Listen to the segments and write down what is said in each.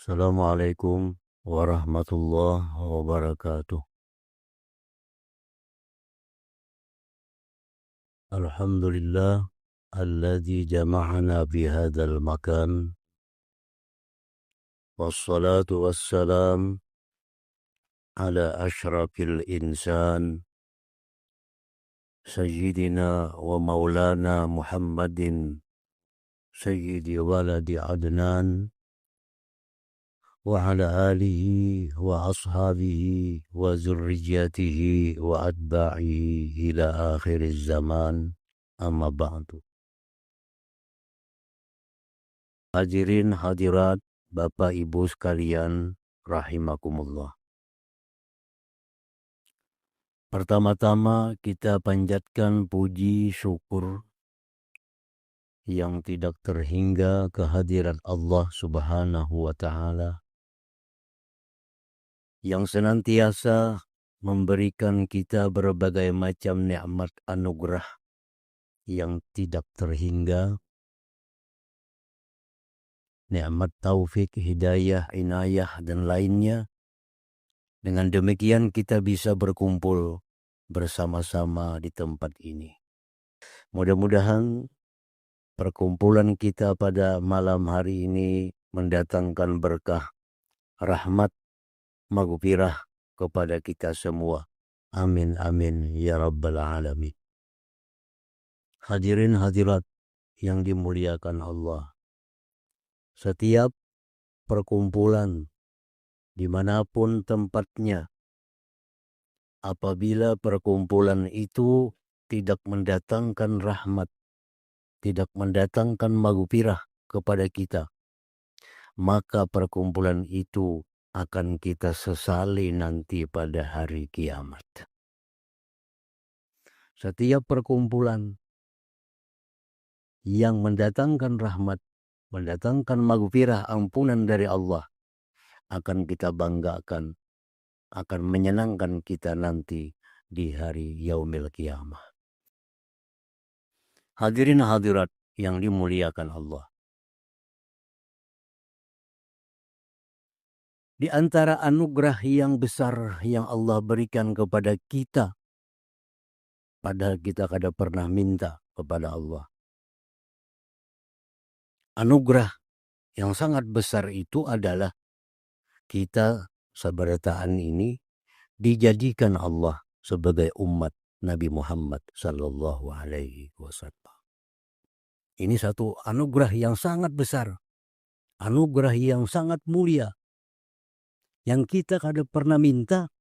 Assalamualaikum warahmatullahi wabarakatuh. Alhamdulillah alladzi jama'ana fi hadzal makan wassalatu wassalam ala asyrafil insan sayyidina wa maulana Muhammadin sayyidi waladi Adnan wa ala alihi wa ashabihi wa zurriyatihi wa atba'ihi ila akhiriz zaman, amma ba'du. Hadirin hadirat Bapak Ibu sekalian rahimakumullah. Pertama-tama kita panjatkan puji syukur yang tidak terhingga kehadirat Allah Subhanahu wa taala yang senantiasa memberikan kita berbagai macam nikmat anugerah yang tidak terhingga, nikmat taufik, hidayah, inayah, dan lainnya. Dengan demikian kita bisa berkumpul bersama-sama di tempat ini. Mudah-mudahan perkumpulan kita pada malam hari ini mendatangkan berkah, rahmat, maghfirah kepada kita semua. Amin amin ya rabbal alamin. Hadirin hadirat yang dimuliakan Allah. Setiap perkumpulan dimanapun tempatnya, apabila perkumpulan itu tidak mendatangkan rahmat, tidak mendatangkan maghfirah kepada kita, maka perkumpulan itu akan kita sesali nanti pada hari kiamat. Setiap perkumpulan yang mendatangkan rahmat, mendatangkan maghfirah, ampunan dari Allah, akan kita banggakan, akan menyenangkan kita nanti di hari yaumil kiamah. Hadirin hadirat yang dimuliakan Allah. Di antara anugerah yang besar yang Allah berikan kepada kita, padahal kita kada pernah minta kepada Allah. Anugerah yang sangat besar itu adalah kita sabarataan ini dijadikan Allah sebagai umat Nabi Muhammad sallallahu alaihi wasallam. Ini satu anugerah yang sangat besar, anugerah yang sangat mulia, yang kita kada pernah minta,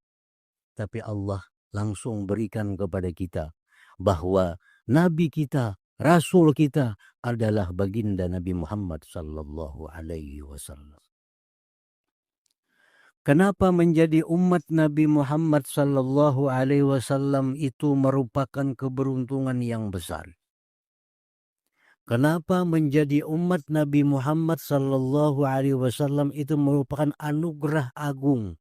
tapi Allah langsung berikan kepada kita bahwa Nabi kita, Rasul kita adalah baginda Nabi Muhammad sallallahu alaihi wasallam. Kenapa menjadi umat Nabi Muhammad sallallahu alaihi wasallam itu merupakan keberuntungan yang besar? Kenapa menjadi umat Nabi Muhammad sallallahu alaihi wasallam itu merupakan anugerah agung?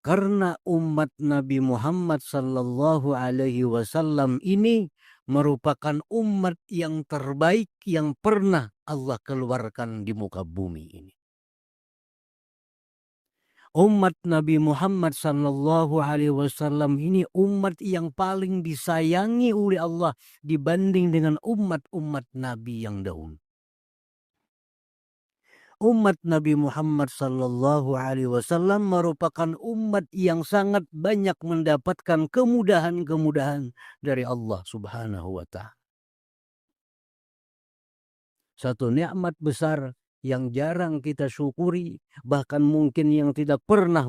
Karena umat Nabi Muhammad sallallahu alaihi wasallam ini merupakan umat yang terbaik yang pernah Allah keluarkan di muka bumi ini. Umat Nabi Muhammad sallallahu alaihi wasallam ini umat yang paling disayangi oleh Allah dibanding dengan umat-umat Nabi yang dahulu. Umat Nabi Muhammad sallallahu alaihi wasallam merupakan umat yang sangat banyak mendapatkan kemudahan-kemudahan dari Allah Subhanahu wa taala. Satu nikmat besar yang jarang kita syukuri, bahkan mungkin yang tidak pernah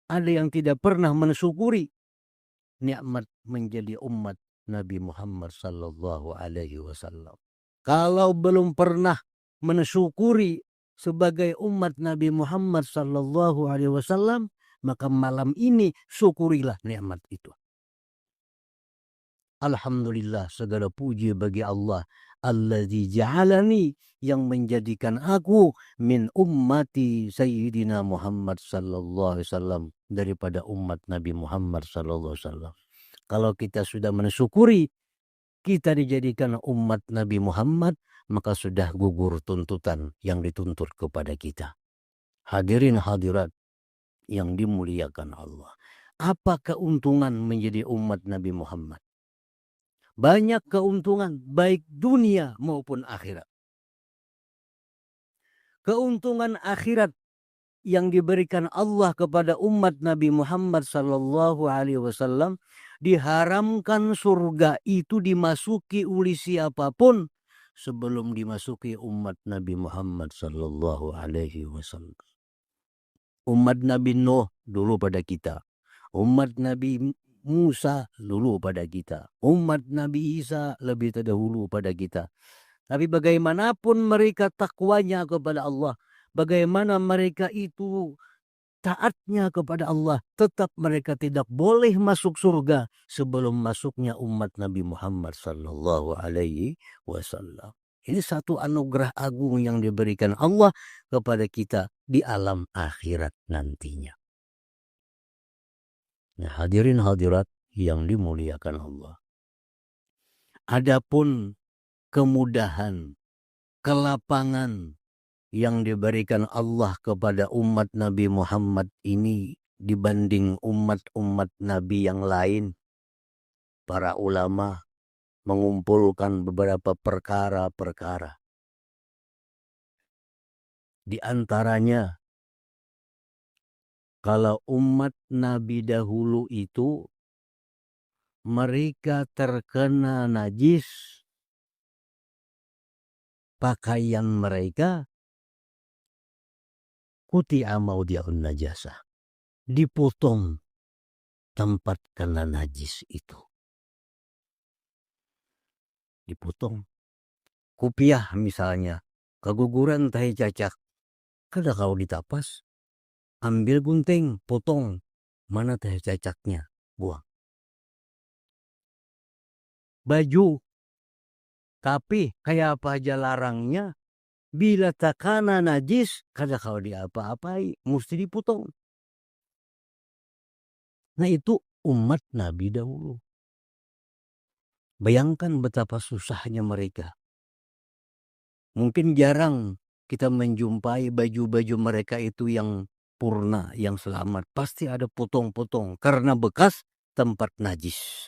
ada yang tidak pernah mensyukuri nikmat menjadi umat Nabi Muhammad sallallahu alaihi wasallam. Kalau belum pernah mensyukuri sebagai umat Nabi Muhammad sallallahu alaihi wasallam, maka malam ini syukurilah nikmat itu. Alhamdulillah, segala puji bagi Allah alladzi ja'alani, yang menjadikan aku min ummati sayyidina Muhammad sallallahu alaihi wasallam, daripada umat Nabi Muhammad sallallahu alaihi wasallam. Kalau kita sudah mensyukuri kita dijadikan umat Nabi Muhammad, maka sudah gugur tuntutan yang dituntut kepada kita. Hadirin hadirat yang dimuliakan Allah. Apa keuntungan menjadi umat Nabi Muhammad? Banyak keuntungan baik dunia maupun akhirat. Keuntungan akhirat yang diberikan Allah kepada umat Nabi Muhammad sallallahu alaihi wasallam, diharamkan surga itu dimasuki oleh siapapun sebelum dimasuki umat Nabi Muhammad sallallahu alaihi wasallam. Umat Nabi Nuh dulu pada kita, umat Nabi Musa dulu pada kita, umat Nabi Isa lebih terdahulu pada kita. Tapi bagaimanapun mereka takwanya kepada Allah, bagaimana mereka itu taatnya kepada Allah, tetap mereka tidak boleh masuk surga sebelum masuknya umat Nabi Muhammad sallallahu alaihi wasallam. Ini satu anugerah agung yang diberikan Allah kepada kita di alam akhirat nantinya. Nah, hadirin hadirat yang dimuliakan Allah. Adapun kemudahan, kelapangan yang diberikan Allah kepada umat Nabi Muhammad ini dibanding umat-umat Nabi yang lain, para ulama mengumpulkan beberapa perkara-perkara. Di antaranya, kalau umat Nabi dahulu itu mereka terkena najis, pakaian mereka kuti'a maudi'un najasah, dipotong tempat kena najis itu. Dipotong. Kupiah misalnya, keguguran tahi cacak, kada kau ditapas, ambil gunting, potong, mana tahi cacaknya, buang. Baju, tapi kayak apa aja larangnya, bila takana najis, kada kau diapa-apai, mesti dipotong. Nah itu umat Nabi dahulu. Bayangkan betapa susahnya mereka. Mungkin jarang kita menjumpai baju-baju mereka itu yang purna, yang selamat. Pasti ada potong-potong karena bekas tempat najis.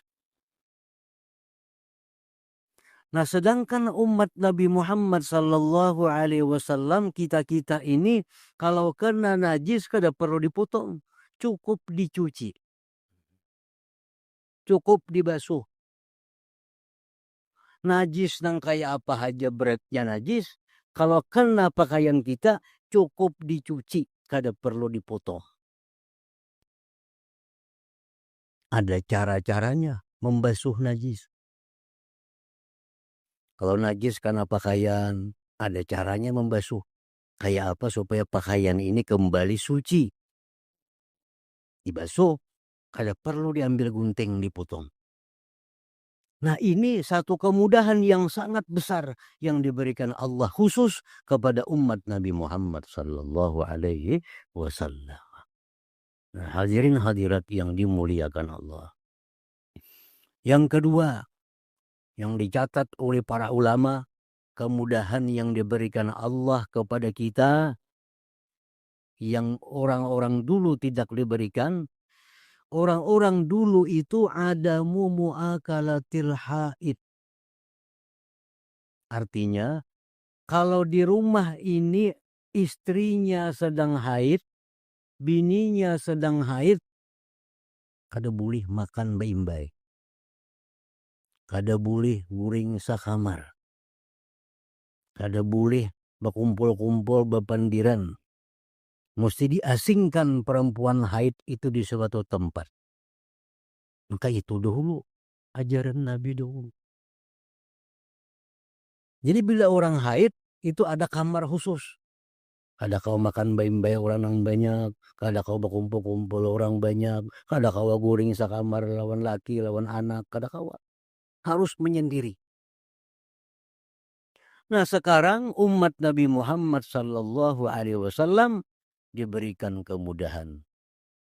Nah, sedangkan umat Nabi Muhammad sallallahu alaihi wasallam, kita ini kalau kena najis kada perlu dipotong, cukup dicuci, cukup dibasuh. Najis nang kayak apa aja beratnya najis, kalau kena pakaian kita cukup dicuci, kada perlu dipotong. Ada cara-caranya membasuh najis. Kalau najis karena pakaian, ada caranya membasuh. Kayak apa supaya pakaian ini kembali suci? Dibasuh, kada perlu diambil gunting dipotong. Nah, ini satu kemudahan yang sangat besar yang diberikan Allah khusus kepada umat Nabi Muhammad sallallahu alaihi wasallam. Nah, hadirin hadirat yang dimuliakan Allah. Yang kedua, yang dicatat oleh para ulama, kemudahan yang diberikan Allah kepada kita yang orang-orang dulu tidak diberikan. Orang-orang dulu itu adamu muakalatil haid. Artinya, kalau di rumah ini istrinya sedang haid, bininya sedang haid, kada boleh makan baik-baik. Kada boleh guring sakamar. Kada boleh berkumpul-kumpul bepandiran. Mesti diasingkan perempuan haid itu di suatu tempat. Maka itu dahulu ajaran Nabi dahulu. Jadi bila orang haid itu ada kamar khusus. Kada kau makan bayi-bayi orang yang banyak, kada kau berkumpul-kumpul orang banyak, kada kau guring sakamar lawan laki, lawan anak, kada kau. Harus menyendiri. Nah, sekarang umat Nabi Muhammad sallallahu alaihi wasallam diberikan kemudahan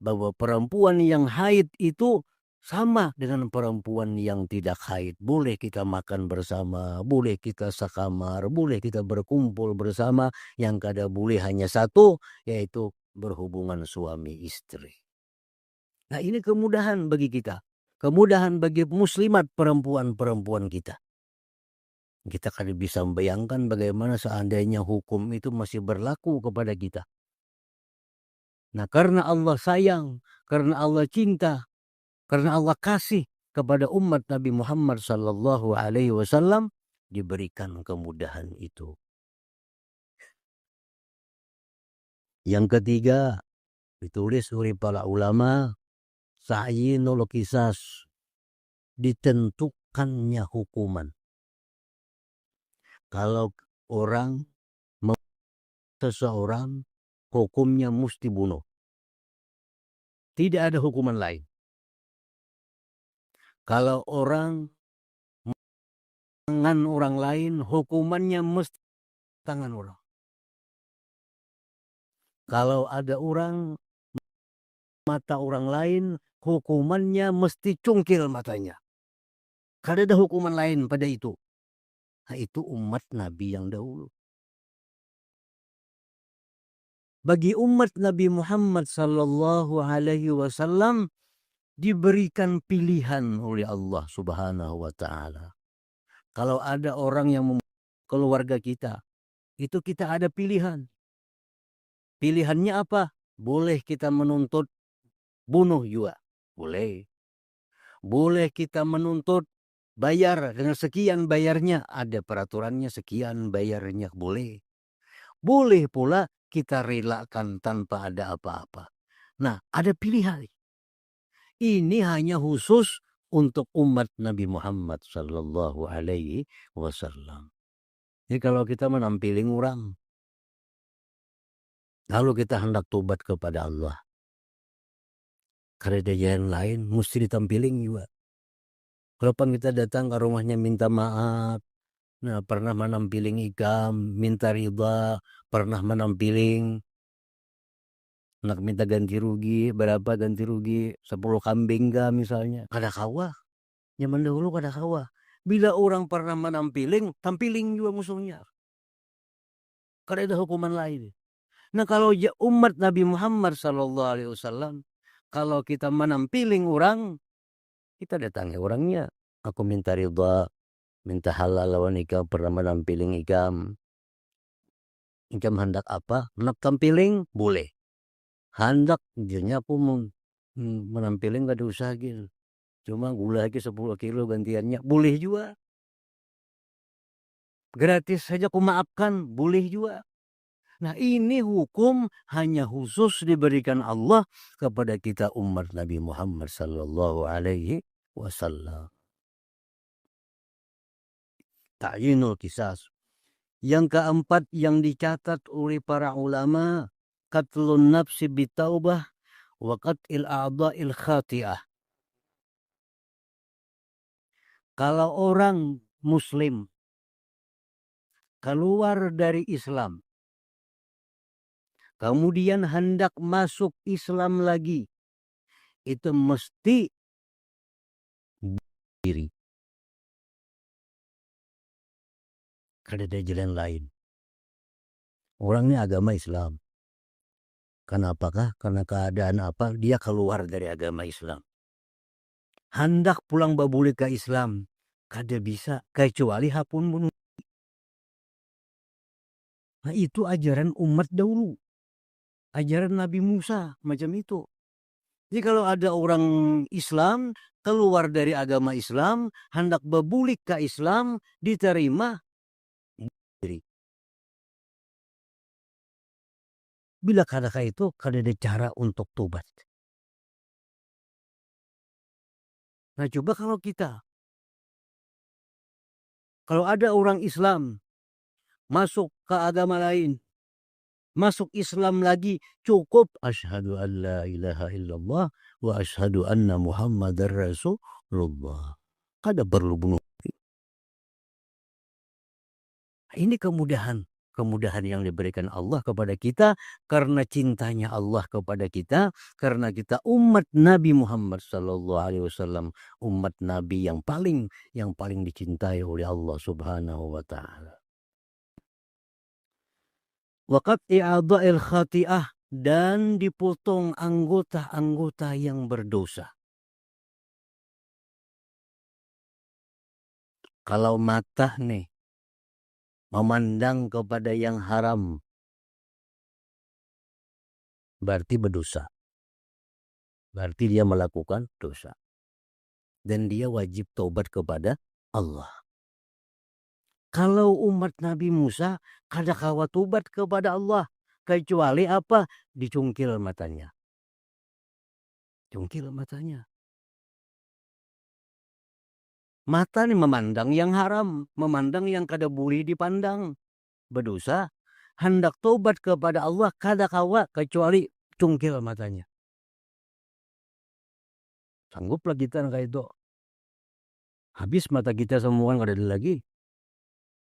bahwa perempuan yang haid itu Sama dengan perempuan yang tidak haid. Boleh kita makan bersama, boleh kita sekamar, boleh kita berkumpul bersama. Yang kada boleh hanya satu, yaitu berhubungan suami istri. Nah, ini kemudahan bagi kita. Kemudahan bagi muslimat perempuan-perempuan kita. Kita kada bisa membayangkan bagaimana seandainya hukum itu masih berlaku kepada kita. Nah, karena Allah sayang, karena Allah cinta, karena Allah kasih kepada umat Nabi Muhammad sallallahu alaihi wasallam, diberikan kemudahan itu. Yang ketiga, ditulis oleh para ulama, ta'yinul qisas, ditentukannya hukuman. Kalau orang seseorang, hukumnya mesti bunuh. Tidak ada hukuman lain. Kalau orang tangan orang lain, hukumannya mesti tangan orang. Kalau ada orang mata orang lain, hukumannya mesti cungkil matanya. Kada ada hukuman lain pada itu. Nah, itu umat Nabi yang dahulu. Bagi umat Nabi Muhammad sallallahu alaihi wasallam diberikan pilihan oleh Allah Subhanahu wa taala. Kalau ada orang yang keluarga kita, itu kita ada pilihan. Pilihannya apa? Boleh kita menuntut bunuh juga. Boleh. Boleh kita menuntut bayar dengan sekian bayarnya. Ada peraturannya sekian bayarnya. Boleh. Boleh pula kita relakan tanpa ada apa-apa. Nah, ada pilihan. Ini hanya khusus untuk umat Nabi Muhammad sallallahu alaihi wasallam. Jadi kalau kita menampiling orang, lalu kita hendak tobat kepada Allah, karena jalan lain mesti ditampiling juga. Kalau kita datang ke rumahnya minta maaf, nah pernah menampiling ikam, minta ridha, pernah menampiling, nak minta ganti rugi, berapa ganti rugi, 10 kambing kah misalnya. Kada kawa, zaman dahulu kada kawa. Bila orang pernah menampiling, tampiling juga musuhnya. Kada ada hukuman lain. Nah, kalau umat Nabi Muhammad sallallahu alaihi wasallam, kalau kita menampiling orang, kita datangi orangnya. Aku minta ridha, minta halal lawan ikam, pernah menampiling ikam. Ikam hendak apa? Nak tampiling? Boleh. Hendak jadinya aku menampiling gak ada usaha gitu. Cuma gula lagi 10 kilo gantiannya. Boleh juga. Gratis saja aku maafkan. Boleh juga. Nah, ini hukum hanya khusus diberikan Allah kepada kita umat Nabi Muhammad sallallahu alaihi wasallam. Ta'yinul qisas. Yang keempat yang dicatat oleh para ulama, qatlun nafsi bitaubah wa qat'il a'dha'il khati'ah. Kalau orang muslim keluar dari Islam, kemudian hendak masuk Islam lagi, itu mesti diri. Kada ada jalan lain. Orangnya agama Islam. Kenapakah? Karena keadaan apa? Dia keluar dari agama Islam. Hendak pulang babule ke Islam. Kada bisa. Kecuali hapun bunuh. Nah, itu ajaran umat dahulu. Ajaran Nabi Musa macam itu. Jadi kalau ada orang Islam keluar dari agama Islam, hendak berbulik ke Islam, diterima. Bila kadang itu kada ada cara untuk tobat. Nah, coba kalau ada orang Islam masuk ke agama lain, masuk Islam lagi, cukup asyhadu an la ilaha illallah wa asyhadu anna Muhammadar Rasulullah. Kada perlu bunuh. Ini kemudahan kemudahan yang diberikan Allah kepada kita karena cintanya Allah kepada kita, karena kita umat Nabi Muhammad sallallahu alaihi wasallam, umat Nabi yang paling dicintai oleh Allah Subhanahu wa taala. Wa qat'i a'dha'il khati'ah, dan dipotong anggota-anggota yang berdosa. Kalau mata nih memandang kepada yang haram, berarti berdosa. Berarti dia melakukan dosa. Dan dia wajib taubat kepada Allah. Kalau umat Nabi Musa kada kawa taubat kepada Allah, kecuali apa? Dicungkil matanya. Cungkil matanya. Mata nih memandang yang haram, memandang yang kada boleh dipandang. Berdosa, hendak taubat kepada Allah kada kawa kecuali cungkil matanya. Sangguplah kita kayak itu. Habis mata kita semua kada ada lagi.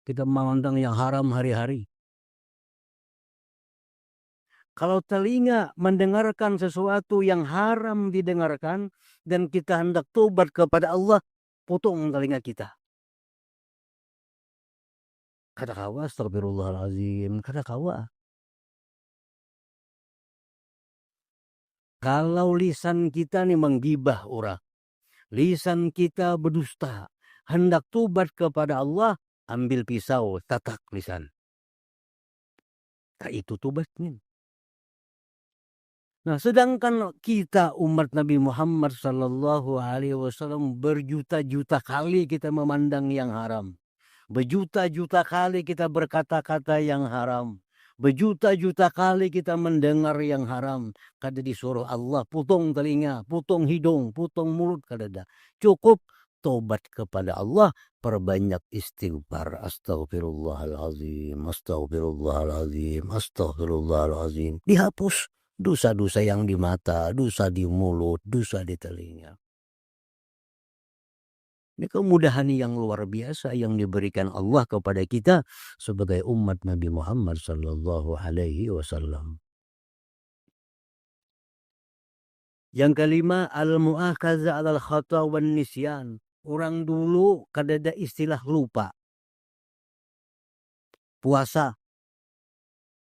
Kita memandang yang haram hari-hari. Kalau telinga mendengarkan sesuatu yang haram didengarkan dan kita hendak tobat kepada Allah, potong telinga kita. Kada kawa, astagfirullahalazim, kada kawa. Kalau lisan kita nih menggibah orang, lisan kita berdusta, hendak tobat kepada Allah, ambil pisau, tatak lisan. Itu tobatnya. Nah, sedangkan kita umat Nabi Muhammad sallallahu alaihi wasallam berjuta-juta kali kita memandang yang haram. Berjuta-juta kali kita berkata-kata yang haram. Berjuta-juta kali kita mendengar yang haram. Kada disuruh Allah potong telinga, potong hidung, potong mulut, kada ada. Cukup tobat kepada Allah, perbanyak istighfar. Astaghfirullahalazim, astaghfirullahalazim, astaghfirullahalazim. Dihapus dosa-dosa yang di mata, dosa di mulut, dosa di telinga. Ini kemudahan yang luar biasa yang diberikan Allah kepada kita sebagai umat Nabi Muhammad sallallahu alaihi wasallam. Yang kelima, al-mu'akhadha 'alal khata' wan nisyan. Orang dulu kada ada istilah lupa. Puasa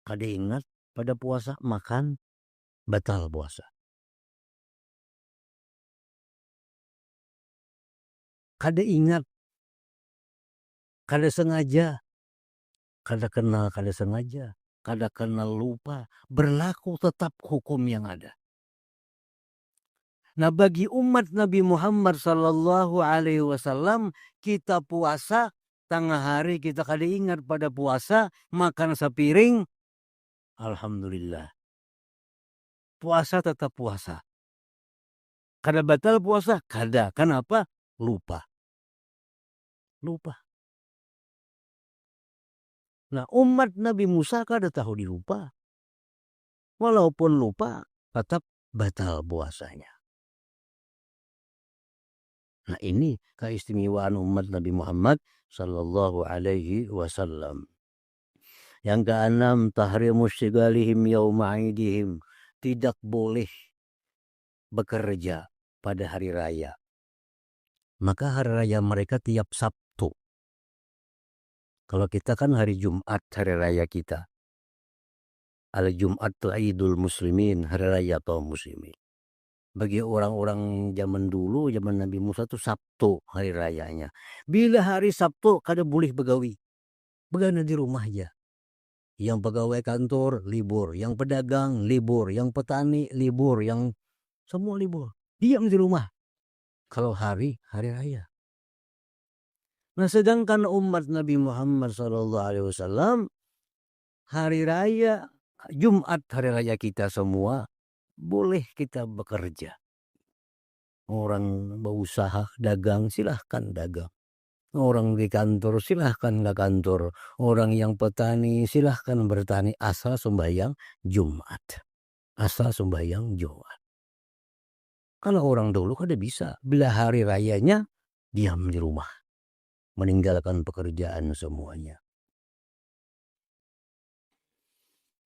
kada ingat pada puasa, makan batal puasa. Kada ingat, kada sengaja, kada kenal, kada sengaja, kada kenal lupa, berlaku tetap hukum yang ada. Nah, bagi umat Nabi Muhammad sallallahu alaihi wasallam, kita puasa tengah hari kita kada ingat pada puasa, makan sepiring, alhamdulillah. Puasa tetap puasa. Kada batal puasa? Kada. Kenapa? Lupa. Nah, umat Nabi Musa kada tahu dilupa. Walaupun lupa, tetap batal puasanya. Nah, ini keistimewaan umat Nabi Muhammad sallallahu alaihi wasallam. Yang keenam, tahrimu istigalihim yauma aidihim. Tidak boleh bekerja pada hari raya. Maka hari raya mereka tiap Sabtu. Kalau kita kan hari Jumat hari raya kita. Al-Jumat itu Idul Muslimin, hari raya kaum muslimin. Bagi orang-orang zaman dulu, zaman Nabi Musa itu Sabtu hari rayanya. Bila hari Sabtu kada boleh begawi. Begana di rumah aja. Yang pegawai kantor libur, yang pedagang libur, yang petani libur, yang semua libur. Diam di rumah. Kalau hari raya. Nah, sedangkan umat Nabi Muhammad SAW hari raya Jumat hari raya kita semua boleh kita bekerja. Orang berusaha dagang silahkan dagang. Orang di kantor silahkan ke kantor. Orang yang petani silahkan bertani asal sembahyang Jumat. Asal sembahyang Jumat. Kalau orang dulu kada bisa. Bila hari rayanya diam di rumah. Meninggalkan pekerjaan semuanya.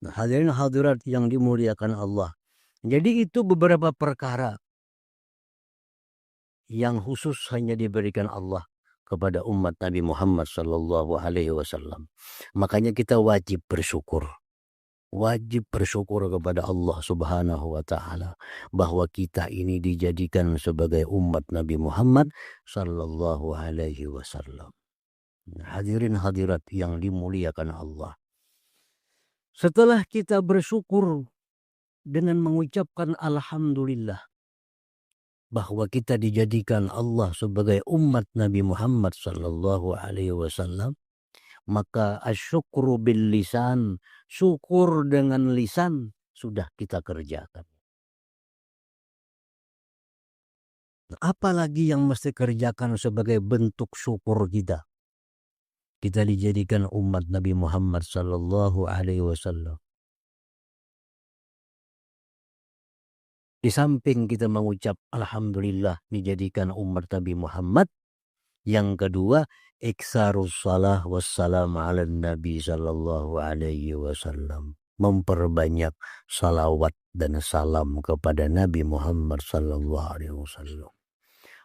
Hadirin hadirat yang dimuliakan Allah. Jadi itu beberapa perkara yang khusus hanya diberikan Allah kepada umat Nabi Muhammad Sallallahu Alaihi Wasallam. Makanya kita wajib bersyukur. Wajib bersyukur kepada Allah Subhanahu wa Ta'ala bahwa kita ini dijadikan sebagai umat Nabi Muhammad Sallallahu Alaihi Wasallam. Hadirin hadirat yang dimuliakan Allah. Setelah kita bersyukur dengan mengucapkan alhamdulillah bahwa kita dijadikan Allah sebagai umat Nabi Muhammad Sallallahu Alaihi Wasallam, maka asyukru bil lisan, syukur dengan lisan sudah kita kerjakan. Apalagi yang mesti kerjakan sebagai bentuk syukur kita? Kita dijadikan umat Nabi Muhammad Sallallahu Alaihi Wasallam. Di samping kita mengucap alhamdulillah dijadikan umat Nabi Muhammad, yang kedua, iksarus salah wassalam ala Nabi Sallallahu Alaihi Wasallam. Memperbanyak salawat dan salam kepada Nabi Muhammad Sallallahu Alaihi Wasallam.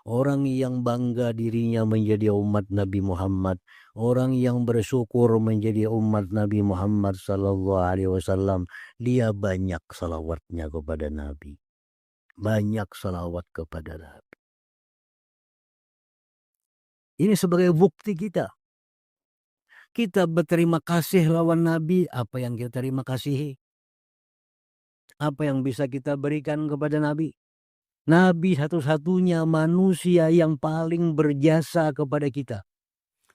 Orang yang bangga dirinya menjadi umat Nabi Muhammad, orang yang bersyukur menjadi umat Nabi Muhammad Sallallahu Alaihi Wasallam, dia banyak salawatnya kepada Nabi. Banyak salawat kepada Nabi. Ini sebagai bukti kita. Kita berterima kasih lawan Nabi. Apa yang kita terima kasihi? Apa yang bisa kita berikan kepada Nabi? Nabi satu-satunya manusia yang paling berjasa kepada kita.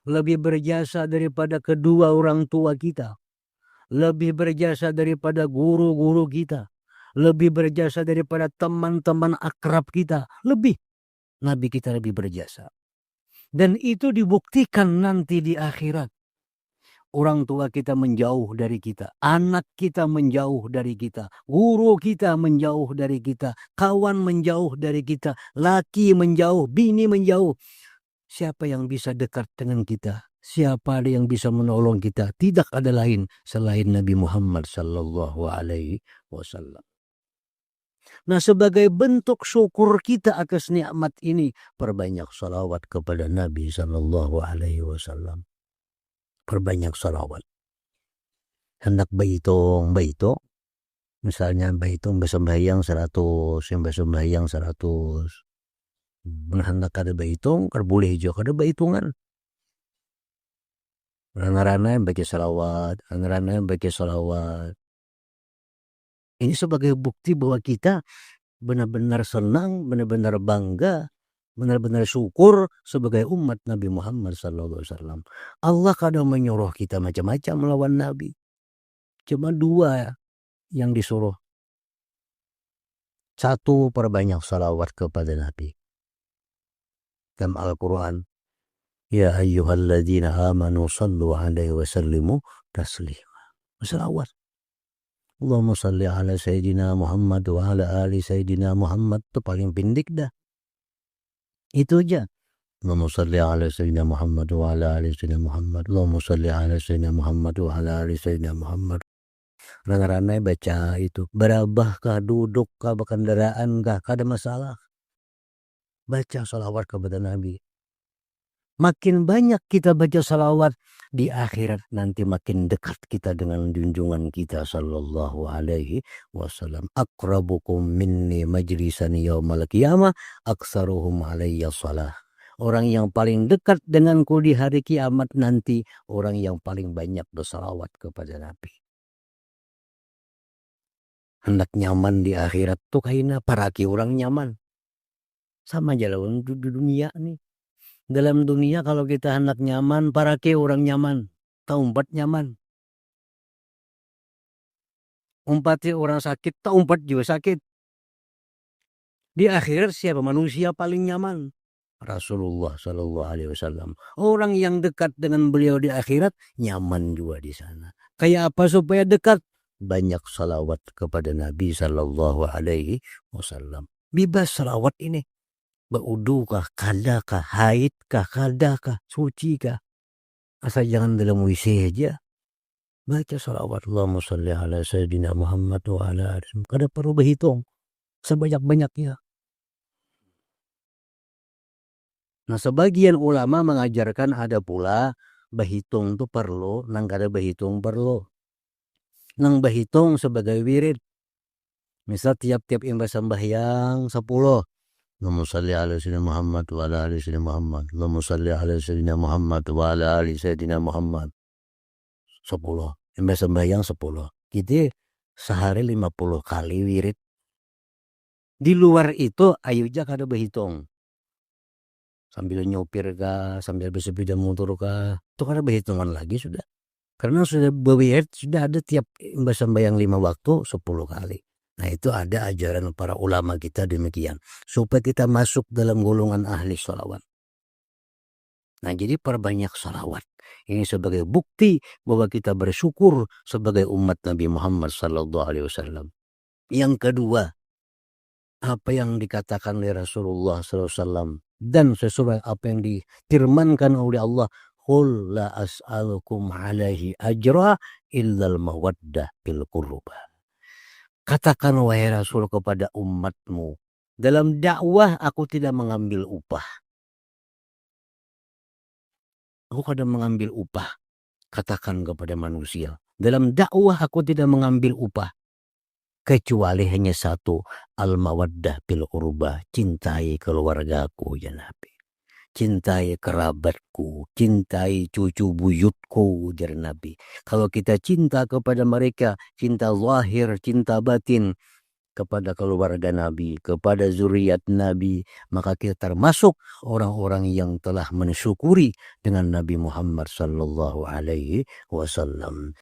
Lebih berjasa daripada kedua orang tua kita. Lebih berjasa daripada guru-guru kita. Lebih berjasa daripada teman-teman akrab kita. Lebih. Nabi kita lebih berjasa. Dan itu dibuktikan nanti di akhirat. Orang tua kita menjauh dari kita. Anak kita menjauh dari kita. Guru kita menjauh dari kita. Kawan menjauh dari kita. Laki menjauh. Bini menjauh. Siapa yang bisa dekat dengan kita? Siapa yang bisa menolong kita? Tidak ada lain selain Nabi Muhammad Sallallahu Alaihi Wasallam. Nah, sebagai bentuk syukur kita atas nikmat ini, perbanyak salawat kepada Nabi Sallallahu Alaihi Wasallam. Perbanyak salawat. Hendak baitong, misalnya baitong bersembahyang 100, yang bersembahyang 100. Hendak ada baitong, boleh juga ada baitungan. Rana-rana yang baca salawat, rana-rana yang baca salawat. Ini sebagai bukti bahwa kita benar-benar senang, benar-benar bangga, benar-benar syukur sebagai umat Nabi Muhammad SAW. Allah kadang menyuruh kita macam-macam melawan Nabi. Cuma dua yang disuruh. Satu, perbanyak salawat kepada Nabi. Dalam Al-Quran, ya ayyuhalladzina amanu sallu alaihi wa sallimu taslima. Salawat. Allahumma salli ala Sayyidina Muhammad wa ala ali Sayyidina Muhammad. Itu paling pendek dah. Itu aja. Allahumma salli ala Sayyidina Muhammad wa ala ali Sayyidina Muhammad. Allahumma salli ala Sayyidina Muhammad wa ala ali Sayyidina Muhammad. Rana-rana baca itu. Berabah kah, duduk kah, berkendaraan kah, ada masalah. Baca salawat kepada Nabi. Makin banyak kita baca salawat, di akhirat nanti makin dekat kita dengan junjungan kita Sallallahu Alaihi Wasallam. Aqrabukum minni majlisan yaumal qiyamah aksaruhum alayya salah. Orang yang paling dekat denganku di hari kiamat nanti, orang yang paling banyak bersalawat kepada Nabi. Hendak nyaman di akhirat tuh kayaknya paraki orang nyaman. Sama aja lawan di dunia nih. Dalam dunia kalau kita hendak nyaman, parake orang nyaman. Taumpat nyaman. Umpatnya orang sakit, taumpat juga sakit. Di akhirat siapa manusia paling nyaman? Rasulullah Sallallahu Alaihi Wasallam. Orang yang dekat dengan beliau di akhirat nyaman juga di sana. Kayak apa supaya dekat? Banyak salawat kepada Nabi Sallallahu Alaihi Wasallam. Bebas salawat ini. Baudu kah, kada kah, haid kah, kada kah, suci kah. Asal jangan dalam WC aja. baca salawat Allahumma sholli ala sayyidina Muhammad wa ala ali kada perlu berhitung sebanyak-banyaknya. Nah, sebagian ulama mengajarkan ada pula berhitung tuh perlu, nang kada berhitung perlu. Nang berhitung sebagai wirid. Misal tiap-tiap imbas sembahyang 10. Allahumma sholli ala sayyidina Muhammad wa ala ali sayyidina Muhammad. Allahumma sholli ala sayyidina Muhammad wa ala ali sayyidina Muhammad. 10. Imbas sembahyang 10. Gitu sehari 50 kali wirid. Di luar itu ayo aja kada berhitung. Sambil nyopir kah, sambil bersepeda motor kah, itu kada berhitungan lagi sudah. Karena sudah berwirid, sudah ada tiap imbas sembahyang 5 waktu 10 kali. Nah, itu ada ajaran para ulama kita demikian. Supaya kita masuk dalam golongan ahli sholawat. Nah, jadi perbanyak sholawat. Ini sebagai bukti bahwa kita bersyukur sebagai umat Nabi Muhammad SAW. Yang kedua, apa yang dikatakan oleh Rasulullah SAW dan sesuai apa yang difirmankan oleh Allah, qul la as'alukum alaihi ajra illal mawaddah fil qurba. Katakan wahai Rasul kepada umatmu, dalam dakwah aku tidak mengambil upah. Aku kada mengambil upah. Katakan kepada manusia, dalam dakwah aku tidak mengambil upah. Kecuali hanya satu, al-mawaddah bil qurba, cintai keluargaku ya Nabi. Cintai kerabatku, cintai cucu buyutku jar Nabi. Kalau kita cinta kepada mereka, cinta zahir, cinta batin kepada keluarga Nabi, kepada zuriat Nabi, maka kita termasuk orang-orang yang telah mensyukuri dengan Nabi Muhammad sallallahu alaihi wasallam.